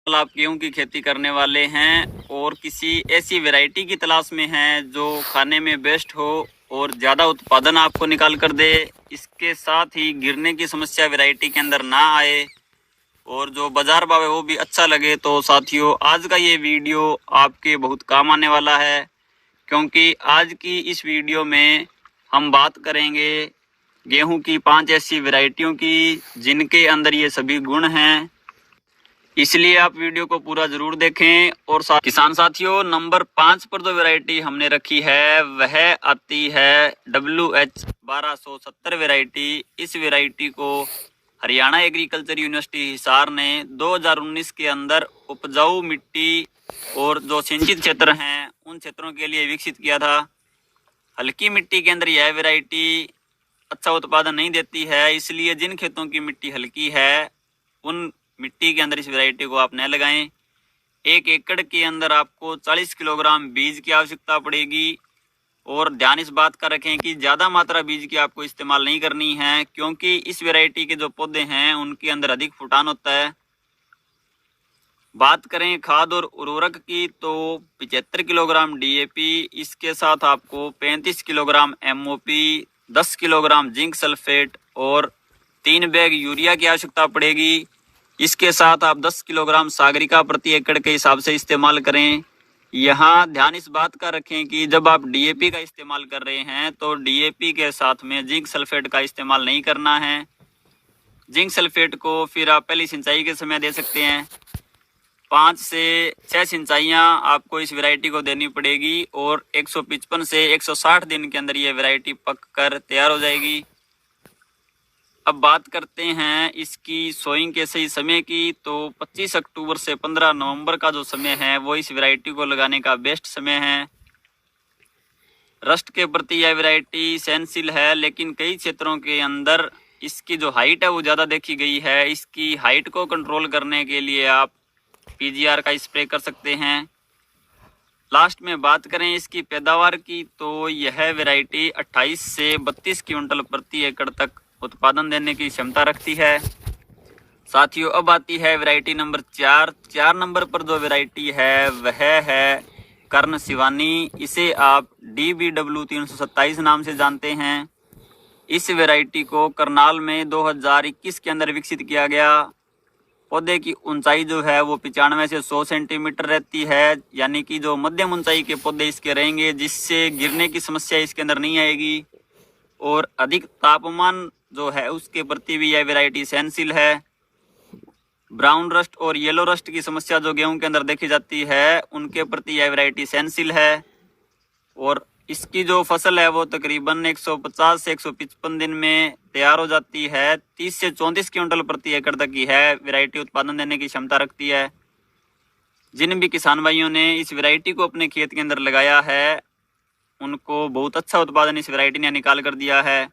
आप गेहूं की खेती करने वाले हैं और किसी ऐसी वैरायटी की तलाश में हैं जो खाने में बेस्ट हो और ज़्यादा उत्पादन आपको निकाल कर दे, इसके साथ ही गिरने की समस्या वैरायटी के अंदर ना आए और जो बाजार भाव है वो भी अच्छा लगे, तो साथियों आज का ये वीडियो आपके बहुत काम आने वाला है। क्योंकि आज की इस वीडियो में हम बात करेंगे गेहूं की 5 ऐसी वैरायटियों की जिनके अंदर ये सभी गुण हैं, इसलिए आप वीडियो को पूरा जरूर देखें। और किसान साथियों, नंबर 5 पर जो वैरायटी हमने रखी है वह आती है WH 1270 वैरायटी। इस वैरायटी को हरियाणा एग्रीकल्चर यूनिवर्सिटी हिसार ने 2019 के अंदर उपजाऊ मिट्टी और जो सिंचित क्षेत्र हैं उन क्षेत्रों के लिए विकसित किया था। हल्की मिट्टी के अंदर यह वैरायटी अच्छा उत्पादन नहीं देती है, इसलिए जिन खेतों की मिट्टी हल्की है उन मिट्टी के अंदर इस वैरायटी को आप न लगाएं। 1 एकड़ के अंदर आपको 40 किलोग्राम बीज की आवश्यकता पड़ेगी। और ध्यान इस बात का रखें कि ज़्यादा मात्रा बीज की आपको इस्तेमाल नहीं करनी है, क्योंकि इस वैरायटी के जो पौधे हैं उनके अंदर अधिक फुटान होता है। बात करें खाद और उर्वरक की तो 75 किलोग्राम DAP, इसके साथ आपको 35 kilogram MOP, 10 kilogram zinc sulphate और 3 बैग यूरिया की आवश्यकता पड़ेगी। इसके साथ आप 10 किलोग्राम सागरिका प्रति एकड़ के हिसाब से इस्तेमाल करें। यहाँ ध्यान इस बात का रखें कि जब आप DAP का इस्तेमाल कर रहे हैं तो DAP के साथ में जिंक सल्फेट का इस्तेमाल नहीं करना है। जिंक सल्फेट को फिर आप पहली सिंचाई के समय दे सकते हैं। 5 से 6 सिंचाइयाँ आपको इस वैरायटी को देनी पड़ेगी और 155 से 160 दिन के अंदर ये वैरायटी पक कर तैयार हो जाएगी। अब बात करते हैं इसकी सोइंग के सही समय की, तो 25 अक्टूबर से 15 नवंबर का जो समय है वो इस वैरायटी को लगाने का बेस्ट समय है। रस्ट के प्रति यह वैरायटी सहनशील है, लेकिन कई क्षेत्रों के अंदर इसकी जो हाइट है वो ज़्यादा देखी गई है। इसकी हाइट को कंट्रोल करने के लिए आप PGR का स्प्रे कर सकते हैं। लास्ट में बात करें इसकी पैदावार की, तो यह वैरायटी 28 से 32 क्विंटल प्रति एकड़ तक उत्पादन देने की क्षमता रखती है। साथियों अब आती है वैरायटी नंबर 4 नंबर पर जो वैरायटी है वह है कर्ण शिवानी। इसे आप DBW 327 नाम से जानते हैं। इस वैरायटी को करनाल में 2021 के अंदर विकसित किया गया। पौधे की ऊंचाई जो है वो 95 से 100 सेंटीमीटर रहती है, यानी कि जो मध्यम ऊंचाई के पौधे इसके रहेंगे, जिससे गिरने की समस्या इसके अंदर नहीं आएगी। और अधिक तापमान जो है उसके प्रति भी यह वैरायटी सहनशील है। ब्राउन रस्ट और येलो रस्ट की समस्या जो गेहूं के अंदर देखी जाती है उनके प्रति यह वैरायटी सहनशील है। और इसकी जो फसल है वो तकरीबन 150 से 155 दिन में तैयार हो जाती है। 30 से 34 क्विंटल प्रति एकड़ तक की है वैरायटी उत्पादन देने की क्षमता रखती है। जिन भी किसान भाइयों ने इस वैरायटी को अपने खेत के अंदर लगाया है उनको बहुत अच्छा उत्पादन इस वैरायटी ने निकाल कर दिया है।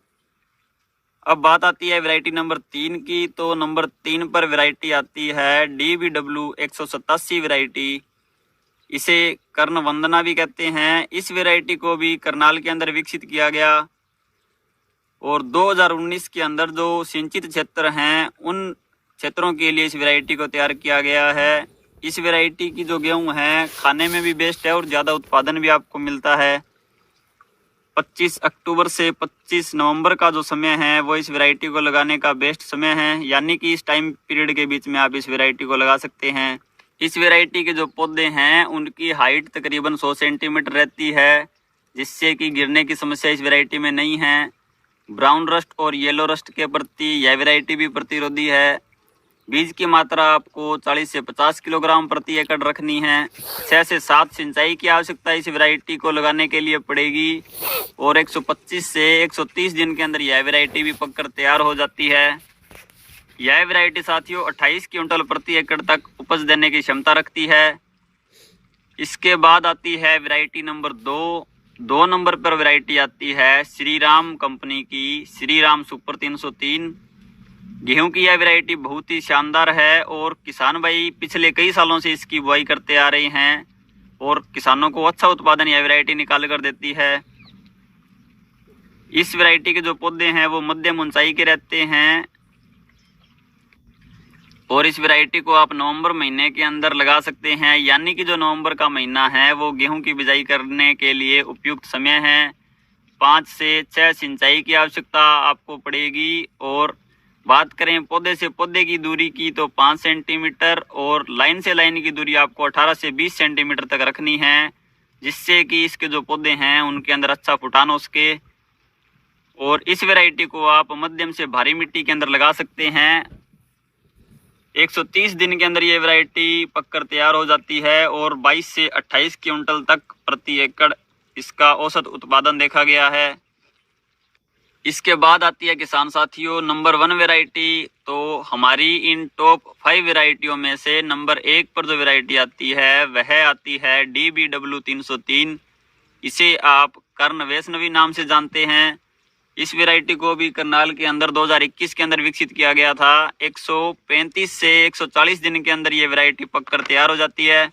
अब बात आती है वैरायटी नंबर 3 की, तो नंबर 3 पर वैरायटी आती है DBW 187 वैरायटी। इसे कर्ण वंदना भी कहते हैं। इस वैरायटी को भी करनाल के अंदर विकसित किया गया और 2019 के अंदर जो सिंचित क्षेत्र हैं उन क्षेत्रों के लिए इस वैरायटी को तैयार किया गया है। इस वैरायटी की जो गेहूं है खाने में भी बेस्ट है और ज़्यादा उत्पादन भी आपको मिलता है। 25 अक्टूबर से 25 नवंबर का जो समय है वो इस वैरायटी को लगाने का बेस्ट समय है, यानी कि इस टाइम पीरियड के बीच में आप इस वैरायटी को लगा सकते हैं। इस वैरायटी के जो पौधे हैं उनकी हाइट तकरीबन 100 सेंटीमीटर रहती है, जिससे कि गिरने की समस्या इस वैरायटी में नहीं है। ब्राउन रस्ट और येलो रस्ट के प्रति यह वैरायटी भी प्रतिरोधी है। बीज की मात्रा आपको 40 से 50 किलोग्राम प्रति एकड़ रखनी है। 6 से 7 सिंचाई की आवश्यकता इस वैरायटी को लगाने के लिए पड़ेगी और 125 से 130 दिन के अंदर यह वैरायटी भी पककर तैयार हो जाती है। यह वैरायटी साथियों 28 क्विंटल प्रति एकड़ तक उपज देने की क्षमता रखती है। इसके बाद आती है वैरायटी नंबर 2 नंबर पर वैरायटी आती है श्री राम कंपनी की श्री राम सुपर 303। गेहूं की यह वैरायटी बहुत ही शानदार है और किसान भाई पिछले कई सालों से इसकी बुआई करते आ रहे हैं और किसानों को अच्छा उत्पादन यह वैरायटी निकाल कर देती है। इस वैरायटी के जो पौधे हैं वो मध्यम ऊंचाई के रहते हैं। और इस वैरायटी को आप नवंबर महीने के अंदर लगा सकते हैं, यानी कि जो नवंबर का महीना है वो गेहूं की बिजाई करने के लिए उपयुक्त समय है। 5 से 6 सिंचाई की आवश्यकता आपको पड़ेगी। और बात करें पौधे से पौधे की दूरी की तो 5 सेंटीमीटर और लाइन से लाइन की दूरी आपको 18 से 20 सेंटीमीटर तक रखनी है, जिससे कि इसके जो पौधे हैं उनके अंदर अच्छा फुटान हो सके। और इस वैरायटी को आप मध्यम से भारी मिट्टी के अंदर लगा सकते हैं। 130 दिन के अंदर ये वैरायटी पककर तैयार हो जाती है और 22 से 28 क्विंटल तक प्रति एकड़ इसका औसत उत्पादन देखा गया है। इसके बाद आती है किसान साथियों नंबर 1 वैरायटी। तो हमारी इन टॉप 5 वैरायटियों में से नंबर 1 पर जो वैरायटी आती है वह आती है DBW 303। इसे आप कर्ण वैष्णवी नाम से जानते हैं। इस वैरायटी को भी करनाल के अंदर 2021 के अंदर विकसित किया गया था। 135 से 140 दिन के अंदर ये वैरायटी पककर तैयार हो जाती है।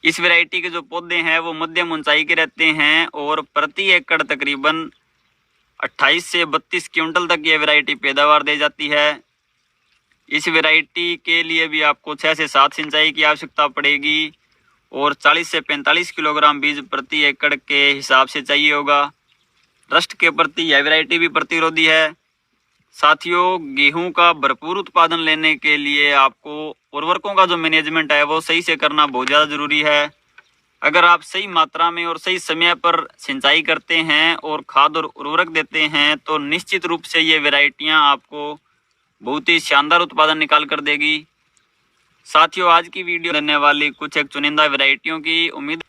इस वैरायटी के जो पौधे हैं वो मध्यम ऊंचाई के रहते हैं और प्रति एकड़ तकरीबन 28 से 32 क्विंटल तक ये वैरायटी पैदावार दे जाती है। इस वैरायटी के लिए भी आपको 6 से 7 सिंचाई की आवश्यकता पड़ेगी और 40 से 45 किलोग्राम बीज प्रति एकड़ के हिसाब से चाहिए होगा। रस्ट के प्रति यह वैरायटी भी प्रतिरोधी है। साथियों, गेहूं का भरपूर उत्पादन लेने के लिए आपको उर्वरकों का जो मैनेजमेंट है वो सही से करना बहुत ज़्यादा ज़रूरी है। अगर आप सही मात्रा में और सही समय पर सिंचाई करते हैं और खाद और उर्वरक देते हैं तो निश्चित रूप से ये वैरायटियां आपको बहुत ही शानदार उत्पादन निकाल कर देगी। साथियों, आज की वीडियो देने वाली कुछ एक चुनिंदा वैरायटियों की उम्मीद